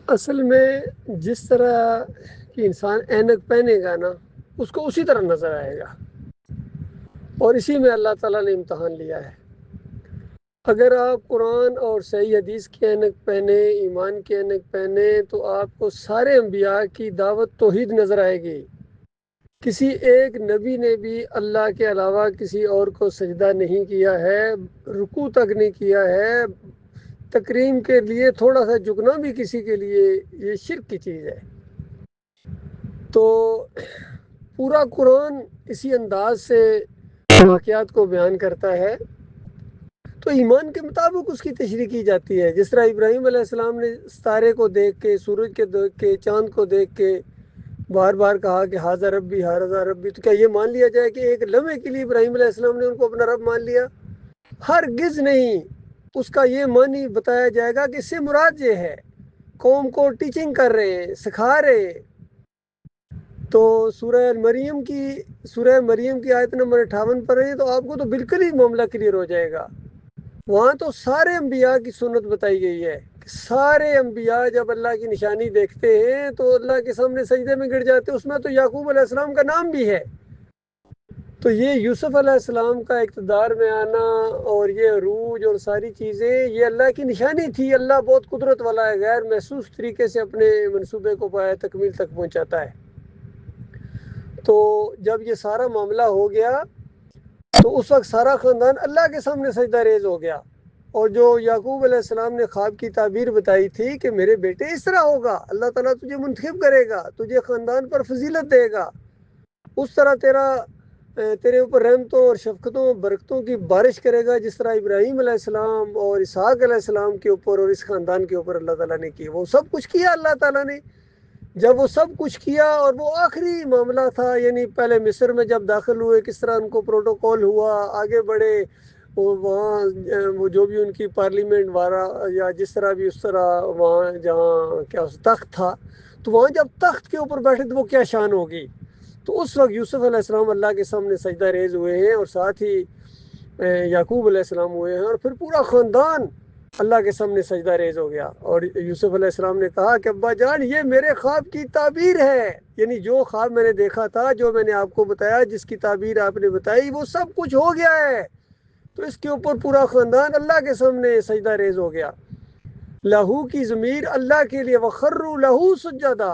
اصل میں جس طرح کہ انسان اینک پہنے گا نا اس کو اسی طرح نظر آئے گا، اور اسی میں اللہ تعالیٰ نے امتحان لیا ہے۔ اگر آپ قرآن اور صحیح حدیث کے اینک پہنے، ایمان کے اینک پہنے، تو آپ کو سارے انبیاء کی دعوت توحید نظر آئے گی۔ کسی ایک نبی نے بھی اللہ کے علاوہ کسی اور کو سجدہ نہیں کیا ہے، رکوع تک نہیں کیا ہے۔ تکریم کے لیے تھوڑا سا جھکنا بھی کسی کے لیے یہ شرک کی چیز ہے۔ تو پورا قرآن اسی انداز سے واقعات کو بیان کرتا ہے، تو ایمان کے مطابق اس کی تشریح کی جاتی ہے۔ جس طرح ابراہیم علیہ السلام نے ستارے کو دیکھ کے، سورج کے دیکھ کے، چاند کو دیکھ کے بار بار کہا کہ ہاذا ربی ہاذا ربی، تو کیا یہ مان لیا جائے کہ ایک لمحے کے لیے ابراہیم علیہ السلام نے ان کو اپنا رب مان لیا؟ ہرگز نہیں۔ اس کا یہ معنی بتایا جائے گا کہ اس سے مراد یہ ہے، قوم کو ٹیچنگ کر رہے ہیں، سکھا رہے ہیں۔ تو سورہ مریم کی آیت نمبر 58 پر ہے، تو آپ کو تو بالکل ہی معاملہ کلیئر ہو جائے گا۔ وہاں تو سارے انبیاء کی سنت بتائی گئی ہے کہ سارے انبیاء جب اللہ کی نشانی دیکھتے ہیں تو اللہ کے سامنے سجدے میں گر جاتے ہیں۔ اس میں تو یعقوب علیہ السلام کا نام بھی ہے۔ تو یہ یوسف علیہ السلام کا اقتدار میں آنا اور یہ عروج اور ساری چیزیں یہ اللہ کی نشانی تھی۔ اللہ بہت قدرت والا ہے، غیر محسوس طریقے سے اپنے منصوبے کو پایا تکمیل تک پہنچاتا ہے۔ تو جب یہ سارا معاملہ ہو گیا تو اس وقت سارا خاندان اللہ کے سامنے سجدہ ریز ہو گیا، اور جو یعقوب علیہ السلام نے خواب کی تعبیر بتائی تھی کہ میرے بیٹے اس طرح ہوگا، اللہ تعالیٰ تجھے منتخب کرے گا، تجھے خاندان پر فضیلت دے گا، اس طرح تیرے اوپر رحمتوں اور شفقتوں اور برکتوں کی بارش کرے گا، جس طرح ابراہیم علیہ السلام اور اسحاق علیہ السلام کے اوپر اور اس خاندان کے اوپر اللہ تعالیٰ نے کی۔ وہ سب کچھ کیا اللہ تعالیٰ نے۔ جب وہ سب کچھ کیا اور وہ آخری معاملہ تھا، یعنی پہلے مصر میں جب داخل ہوئے کس طرح ان کو پروٹوکول ہوا، آگے بڑھے، وہاں وہ جو بھی ان کی پارلیمنٹ وارا یا جس طرح بھی اس طرح وہاں جہاں کیا تخت تھا، تو وہاں جب تخت کے اوپر بیٹھے تو وہ کیا شان ہوگی۔ تو اس وقت یوسف علیہ السلام اللہ کے سامنے سجدہ ریز ہوئے ہیں، اور ساتھ ہی یعقوب علیہ السلام ہوئے ہیں، اور پھر پورا خاندان اللہ کے سامنے سجدہ ریز ہو گیا۔ اور یوسف علیہ السلام نے کہا کہ ابا جان یہ میرے خواب کی تعبیر ہے، یعنی جو خواب میں نے دیکھا تھا، جو میں نے آپ کو بتایا، جس کی تعبیر آپ نے بتائی، وہ سب کچھ ہو گیا ہے۔ تو اس کے اوپر پورا خاندان اللہ کے سامنے سجدہ ریز ہو گیا۔ لہو کی ضمیر اللہ کے لیے، وخروا لہو سجدا،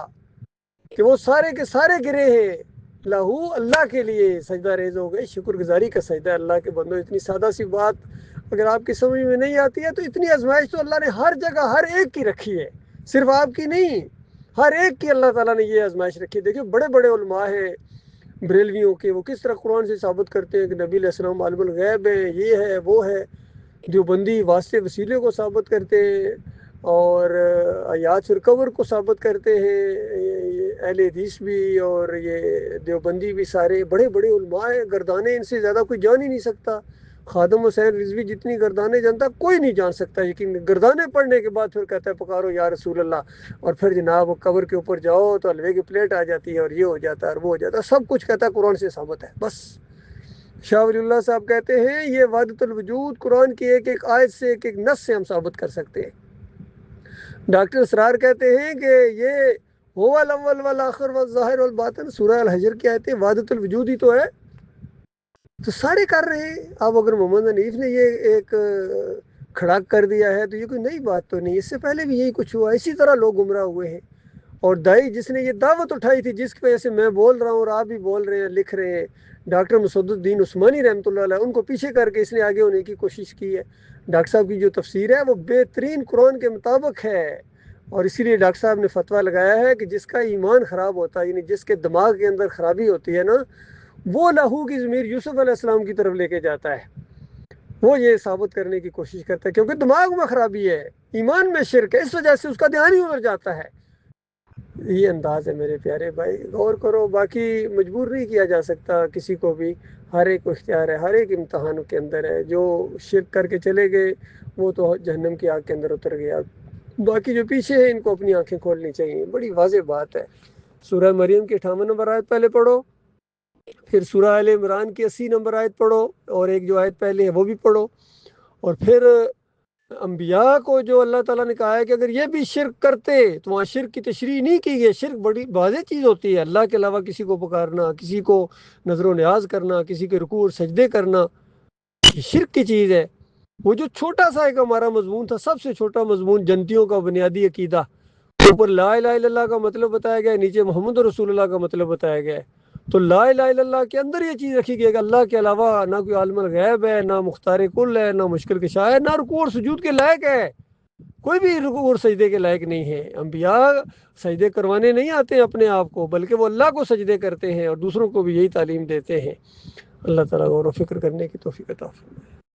کہ وہ سارے کے سارے گرے ہیں لہو، اللہ کے لیے سجدہ ریز ہو گئے۔ شکر گزاری کا سجدہ اللہ کے بندوں۔ اتنی سادہ سی بات اگر آپ کی سمجھ میں نہیں آتی ہے تو اتنی آزمائش تو اللہ نے ہر جگہ ہر ایک کی رکھی ہے، صرف آپ کی نہیں، ہر ایک کی اللہ تعالیٰ نے یہ آزمائش رکھی ہے۔ دیکھیں بڑے بڑے علماء ہیں بریلویوں کے، وہ کس طرح قرآن سے ثابت کرتے ہیں کہ نبی علیہ السلام عالم الغیب ہیں، یہ ہے وہ ہے۔ دیوبندی واسطے وسیلے کو ثابت کرتے ہیں، اور آیات فی القبر کو ثابت کرتے ہیں، اہل حدیث بھی اور یہ دیوبندی بھی، سارے بڑے بڑے علماء ہیں، گردانیں ان سے زیادہ کوئی جان ہی نہیں سکتا۔ خادم حسین رضوی جتنی گردانیں جانتا کوئی نہیں جان سکتا، یقین گردانیں پڑھنے کے بعد پھر کہتا ہے پکارو یا رسول اللہ، اور پھر جناب قبر کے اوپر جاؤ تو حلوے کی پلیٹ آ جاتی ہے، اور یہ ہو جاتا ہے اور وہ ہو جاتا ہے، سب کچھ کہتا ہے قرآن سے ثابت ہے۔ بس شاہ ولی اللہ صاحب کہتے ہیں یہ وحدت الوجود قرآن کی ایک ایک آیت سے، ایک ایک نص سے ہم ثابت کر سکتے ہیں۔ ڈاکٹر اسرار کہتے ہیں کہ یہ هو الاول والآخر والظاہر والباطن، سورہ الحجر کی آیت وحدت الوجود ہی تو ہے، تو سارے کر رہے ہیں۔ اب اگر محمد حنیف نے یہ ایک کھڑا کر دیا ہے تو یہ کوئی نئی بات تو نہیں، اس سے پہلے بھی یہی کچھ ہوا، اسی طرح لوگ گمراہ ہوئے ہیں۔ اور دائی جس نے یہ دعوت اٹھائی تھی، جس کی وجہ سے میں بول رہا ہوں اور آپ بھی بول رہے ہیں، لکھ رہے ہیں، ڈاکٹر مسعود الدین عثمانی رحمۃ اللہ علیہ، ان کو پیچھے کر کے اس نے آگے ہونے کی کوشش کی ہے۔ ڈاکٹر صاحب کی جو تفسیر ہے وہ بہترین قرآن کے مطابق ہے، اور اسی لیے ڈاکٹر صاحب نے فتویٰ لگایا ہے کہ جس کا ایمان خراب ہوتا ہے، یعنی جس کے دماغ کے اندر خرابی ہوتی ہے نا، وہ لہو کی ضمیر یوسف علیہ السلام کی طرف لے کے جاتا ہے۔ وہ یہ ثابت کرنے کی کوشش کرتا ہے کیونکہ دماغ میں خرابی ہے، ایمان میں شرک ہے، اس وجہ سے اس کا دھیان ہی ادھر جاتا ہے۔ یہ انداز ہے میرے پیارے بھائی، غور کرو۔ باقی مجبور نہیں کیا جا سکتا کسی کو بھی، ہر ایک کو اختیار ہے، ہر ایک امتحان کے اندر ہے۔ جو شرک کر کے چلے گئے وہ تو جہنم کی آگ کے اندر اتر گیا۔ باقی جو پیچھے ہیں ان کو اپنی آنکھیں کھولنی چاہیے، بڑی واضح بات ہے۔ سورہ مریم کی 58 نمبر آیت پہلے پڑھو، پھر سورہ آل عمران کی 80 نمبر آیت پڑھو، اور ایک جو آیت پہلے ہے وہ بھی پڑھو، اور پھر انبیاء کو جو اللہ تعالیٰ نے کہا ہے کہ اگر یہ بھی شرک کرتے تو وہاں شرک کی تشریح نہیں کی گئی. شرک بڑی واضح چیز ہوتی ہے، اللہ کے علاوہ کسی کو پکارنا، کسی کو نظر و نیاز کرنا، کسی کے رکوع اور سجدے کرنا، یہ شرک کی چیز ہے. وہ جو چھوٹا سا ایک ہمارا مضمون تھا، سب سے چھوٹا مضمون، جنتیوں کا بنیادی عقیدہ، اوپر لا الہ الا اللہ کا مطلب بتایا گیا ہے، نیچے محمد رسول اللہ کا مطلب بتایا گیا ہے. تو لا الہ الا اللہ کے اندر یہ چیز رکھی گئی ہے کہ اللہ کے علاوہ نہ کوئی عالم الغیب ہے، نہ مختار کل ہے، نہ مشکل کشا ہے، نہ رکوع اور سجود کے لائق ہے. کوئی بھی رکوع اور سجدے کے لائق نہیں ہے. انبیاء سجدے کروانے نہیں آتے ہیں اپنے آپ کو، بلکہ وہ اللہ کو سجدے کرتے ہیں اور دوسروں کو بھی یہی تعلیم دیتے ہیں. اللہ تعالیٰ غور و فکر کرنے کی توفیق عطا فرمائے.